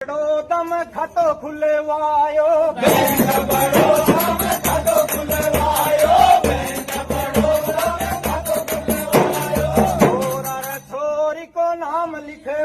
बड़ो दम खातो खुले वायो छोरी को नाम लिखे